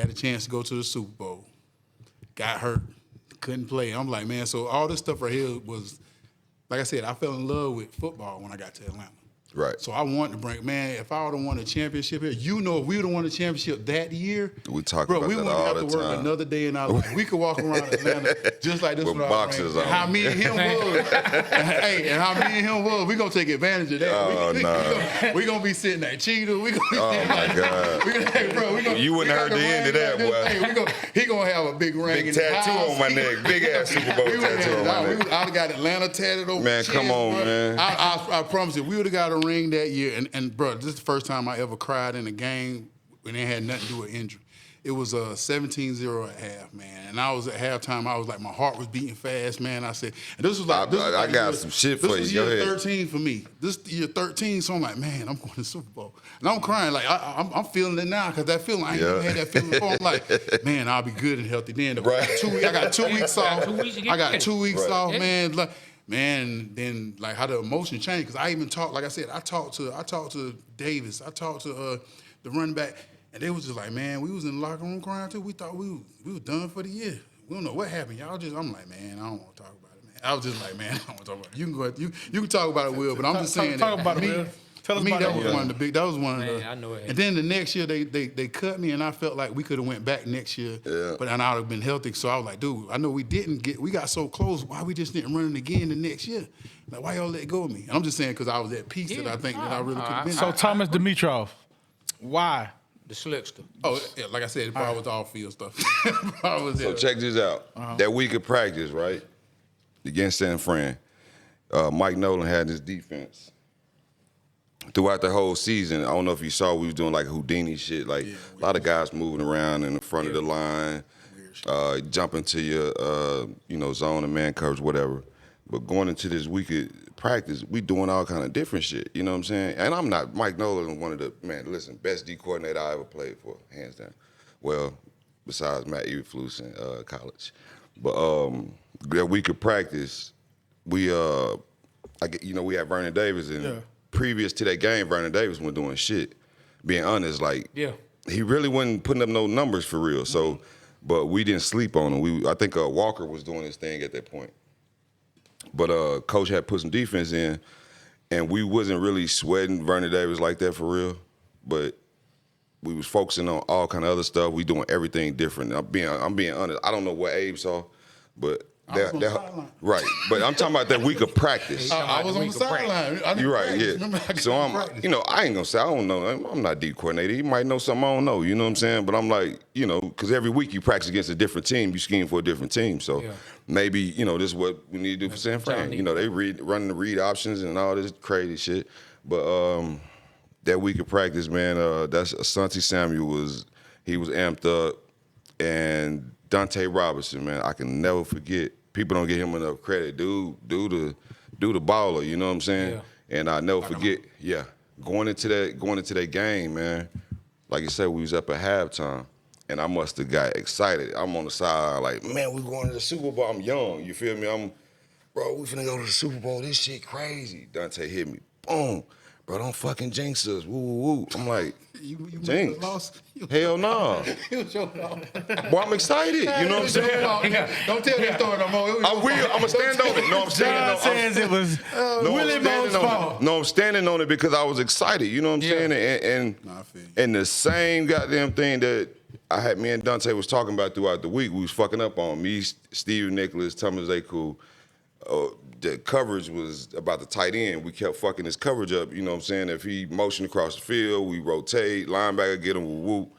Had a chance to go to the Super Bowl. Got hurt. Couldn't play. I'm like, man, so all this stuff right here was, like I said, I fell in love with football when I got to Atlanta. Right. So I wanted to bring, man, if I would have won a championship here, if we would have won a championship that year, we talk about we that wouldn't all have the to work time. another day in our life. We could walk around Atlanta just like this with boxes on. How me and him was. Hey, and how me and him was, we going to take advantage of that. Oh, no. We going to be sitting at Cheetah. We gonna be Oh, my God. You wouldn't have heard the end of that, boy. Hey, he going to have a big ring. Big tattoo on my neck. Big ass Super Bowl tattoo on my neck. I'd have got Atlanta tatted over. Man, come on, man. I promise you, we would have got a ring that year. And bro, this is the first time I ever cried in a game when it had nothing to do with injury. It was 17-0 at half, man. And I was at halftime. I was like, my heart was beating fast, man. I said, and this was like, I got some shit for you. This was year 13 for me. This year 13, so I'm like, man, I'm going to the Super Bowl. And I'm crying. Like, I'm feeling it now because that feeling, I ain't never had that feeling before. I'm like, man, I'll be good and healthy then. Right. I got 2 weeks off. I got 2 weeks Right. off, man. Like, man, then like how the emotion changed, because I even talked, like I said, I talked to Davis, I talked to the running back, and they was just like, man, we was in the locker room crying too. We thought we were done for the year. We don't know what happened. Y'all just, I'm like, man, I don't want to talk about it, man. I was just like, man, I don't want to talk about it. You can go, you can talk about it, Will, but I'm just saying talk about it, Will. Tell us about that that. was one of the big. That was one of Man, the. I know it. And then the next year they cut me, and I felt like we could have went back next year. Yeah. But and I'd have been healthy. So I was like, dude, I know we got so close. Why we just didn't run it again the next year? Like, why y'all let go of me? And I'm just saying because I was at peace that I think that I really could have been. So Thomas Dimitrov, why? The slickster. Oh, yeah, like I said, it probably was all field stuff. So check this out. That week of practice, right, against San Fran, Mike Nolan had this defense. Throughout the whole season, I don't know if you saw, we was doing like Houdini shit, like a lot of guys moving around in the front of the line, jumping to your zone and man coverage, whatever. But going into this week of practice, we doing all kind of different shit, you know what I'm saying? And I'm not, Mike Nolan, one of the, best D coordinator I ever played for, hands down. Well, besides Matt Eberflus in college. But that week of practice, we had Vernon Davis, and previous to that game, Vernon Davis wasn't doing shit. Being honest, he really wasn't putting up no numbers for real. So, but we didn't sleep on him. I think Walker was doing his thing at that point. But coach had put some defense in, and we wasn't really sweating Vernon Davis like that for real. But we was focusing on all kind of other stuff. We doing everything different. I'm being honest. I don't know what Abe saw, but right. But I'm talking about that week of practice. I was on the sideline. You're right, yeah. So I ain't gonna say I don't know. I'm not D coordinator. He might know something I don't know. You know what I'm saying? But I'm like, because every week you practice against a different team, you scheme for a different team. So maybe this is what we need to do for San Fran. They running the read options and all this crazy shit. But that week of practice, man, that's Asante Samuel was amped up, and Dante Robinson, man, I can never forget. People don't give him enough credit. Dude, the baller, you know what I'm saying? Yeah. And I never forget, going into that game, man, like you said, we was up at halftime, and I must have got excited. I'm on the sideline like, man, we going to the Super Bowl. I'm young, you feel me? Bro, we finna go to the Super Bowl. This shit crazy. Dante hit me. Boom. Bro, don't fucking jinx us. Woo, woo, woo. I'm like, jinx? Hell no. Boy, I'm excited. You know what I'm saying? Don't tell that story no more. I will. I'm going to stand on it. No, I'm standing on it. Says it was Willie Mo's fault. No, I'm standing on it because I was excited. You know what I'm saying? And the same goddamn thing that me and Dante was talking about throughout the week, we was fucking up on. Me, Steve Nicholas, Thomas Akou. The coverage was about the tight end. We kept fucking his coverage up, you know what I'm saying? If he motioned across the field, we rotate, linebacker, get him with whoop.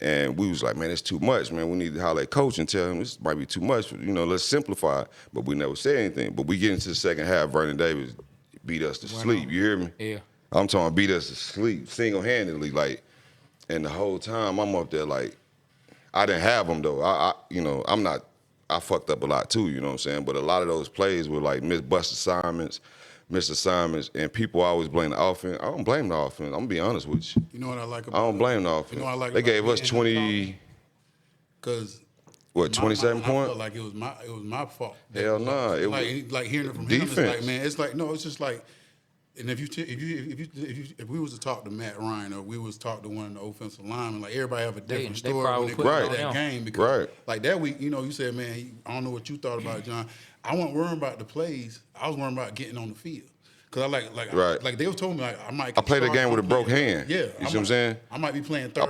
And we was like, man, it's too much, man. We need to holler at coach and tell him this might be too much. Let's simplify it. But we never said anything. But we get into the second half, Vernon Davis beat us to sleep. You hear me? Yeah. I'm talking beat us to sleep, single-handedly. And the whole time I'm up there like, I didn't have him though. I fucked up a lot too, you know what I'm saying? But a lot of those plays were like missed assignments, and people always blame the offense. I don't blame the offense. I'm gonna be honest with you. You know what I like about I don't blame the offense. You know what I like they about gave us 20. Because 27 points? I felt like it was my fault. Hell no. Like hearing it from him, it's like, man, it's like, no, it's just like, And if we was to talk to Matt Ryan or we was to talk to one of the offensive linemen, like everybody have a different They story probably when they put go it to on that him. game because Right. like that week, you said, man, I don't know what you thought about it, John. I wasn't worrying about the plays. I was worrying about getting on the field. Cause I like Right. like they told me like I might. I played the start- game with a I'm broke playing- hand. Yeah, You see what I'm saying? I might be playing third.